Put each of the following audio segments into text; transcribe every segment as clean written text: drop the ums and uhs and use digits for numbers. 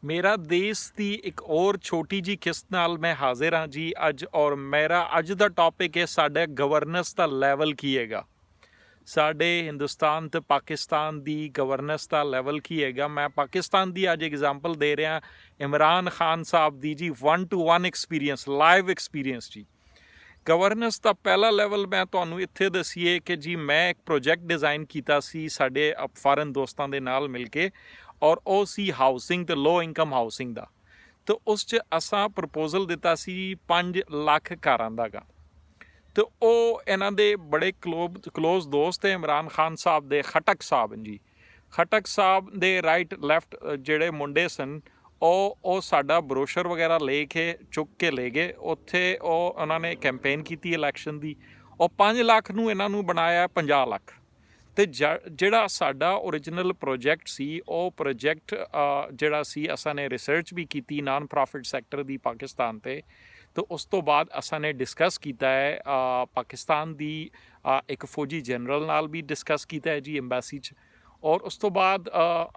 मेरा देश की एक और छोटी जी किस्त नाल मैं हाजिर हाँ जी अज। और मेरा अज का टॉपिक है साडे गवर्नेंस का लैवल की हैगा। साडे हिंदुस्तान ते पाकिस्तान दी गवर्नेंस का लैवल की हैगा। मैं पाकिस्तान दी अज एग्जाम्पल दे रहा इमरान खान साहब दी जी 1-to-1 एक्सपीरियंस लाइव एक्सपीरियंस जी। गवर्नेंस का पहला लैवल मैं तुहानू इत्थे दसीए कि जी मैं एक प्रोजैक्ट डिज़ाइन किया सी साडे फॉरन दोस्तों के नाल मिल के और वो सी हाउसिंग तो लो इनकम हाउसिंग का। तो उस च असां प्रपोजल दिता सी 5 लाख घरां दा गा। तो वो इन्हां दे बड़े क्लोज दोस्त है इमरान खान साहब दे खटक साहब जी। खटक साहब दे राइट लैफ्ट ਜਿਹੜੇ ਮੁੰਡੇ ਸਨ ਉਹ ਸਾਡਾ ਬਰੋਸ਼ਰ ਵਗੈਰਾ ਲੈ ਕੇ ਚੁੱਕ ਕੇ ਲੈ ਗਏ ਉੱਥੇ। ਉਹ ਉਹਨਾਂ ਨੇ ਕੈਂਪੇਨ ਕੀਤੀ ਇਲੈਕਸ਼ਨ ਦੀ। ਉਹ 5 ਲੱਖ ਨੂੰ ਇਹਨਾਂ ਨੂੰ ਬਣਾਇਆ 50 ਲੱਖ। ਤੇ ਜਿਹੜਾ ਸਾਡਾ ਓਰੀਜਨਲ ਪ੍ਰੋਜੈਕਟ ਸੀ ਉਹ ਪ੍ਰੋਜੈਕਟ ਜਿਹੜਾ ਸੀ ਅਸਾਂ ਨੇ ਰਿਸਰਚ ਵੀ ਕੀਤੀ ਨਾਨ ਪ੍ਰੋਫਿਟ ਸੈਕਟਰ ਦੀ ਪਾਕਿਸਤਾਨ ਤੇ। तो उस तो बाद असां ने डिस्कस किया है पाकिस्तान दी एक फौजी जनरल नाल भी डिस्कस किया है जी एम्बैसी च। और उस तो बाद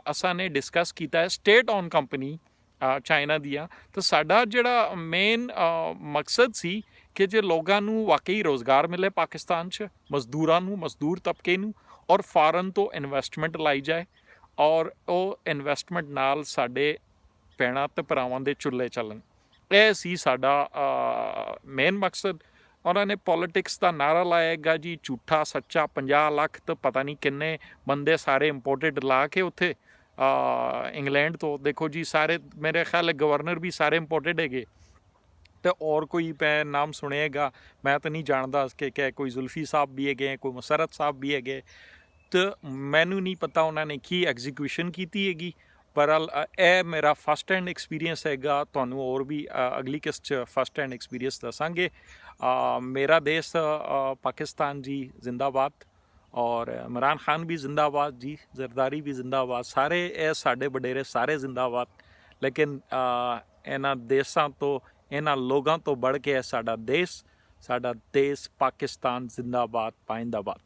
असां ने डिस्कस किया है स्टेट ऑन कंपनी चाइना दियाँ। तो साडा जिहड़ा मेन मकसद सी कि जे लोगों नूं वाकई रोज़गार मिले पाकिस्तान च, मजदूरां नूं, मजदूर तबके नूं, और फॉरन तो इन्वेस्टमेंट लाई जाए और वो इन्वेस्टमेंट नाल साडे भैणां ते भरावां दे चुल्ले चलन। ਇਹ ਸੀ ਸਾਡਾ ਮੇਨ ਮਕਸਦ। ਉਹਨਾਂ ਨੇ ਪੋਲੀਟਿਕਸ ਦਾ ਨਾਰਾ ਲਾਏਗਾ ਜੀ ਝੂਠਾ ਸੱਚਾ 50 ਲੱਖ ਤੇ ਪਤਾ ਨਹੀਂ ਕਿੰਨੇ ਬੰਦੇ ਸਾਰੇ ਇੰਪੋਰਟਡ ਲਾ ਕੇ ਉੱਥੇ ਇੰਗਲੈਂਡ ਤੋਂ। ਦੇਖੋ ਜੀ ਸਾਰੇ ਮੇਰੇ ਖਿਆਲ ਗਵਰਨਰ ਵੀ ਸਾਰੇ ਇੰਪੋਰਟਡ ਹੈਗੇ। ਤੇ और कोई मैं नाम सुनेगा मैं तो नहीं जानता कि कोई जुल्फी साहब भी है, कोई मुसरत साहब भी है। तो मैनू नहीं पता उन्होंने की एग्जीक्यूशन की हैगी। पर यह मेरा फस्ट हैंड एक्सपीरियंस हैगा। तुहानू और भी अगली किस्त फस्ट हैंड एक्सपीरियंस दसांगे। मेरा देश पाकिस्तान जी जिंदाबाद और इमरान खान भी जिंदाबाद जी, जरदारी भी जिंदाबाद, सारे ये साडे वडेरे सारे जिंदाबाद। लेकिन इन्हां देशों तो इन्हां लोगों तो बढ़ के है साडा देश पाकिस्तान जिंदाबाद पाइंदाबाद।